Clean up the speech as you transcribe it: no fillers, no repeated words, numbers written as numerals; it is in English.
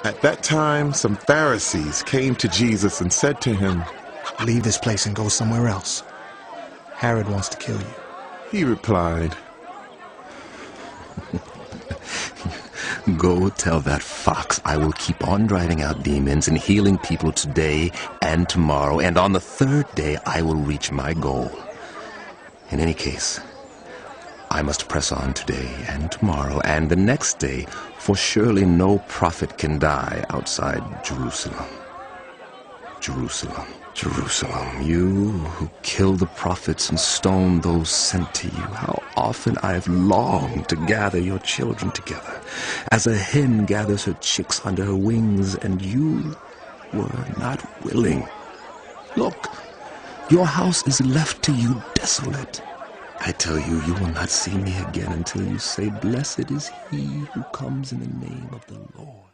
At that time, some Pharisees came to Jesus and said to him, "Leave this place and go somewhere else. Herod wants to kill you." He replied, Go tell that fox I will keep on driving out demons and healing people today and tomorrow, and on the third day I will reach my goal. In any case, I must press on today and tomorrow and the next day, for surely no prophet can die outside Jerusalem. Jerusalem, Jerusalem, you who kill the prophets and stone those sent to you, how often I have longed to gather your children together, as a hen gathers her chicks under her wings, and you were not willing. Look, your house is left to you desolate. I tell you, you will not see me again until you say, "Blessed is he who comes in the name of the Lord."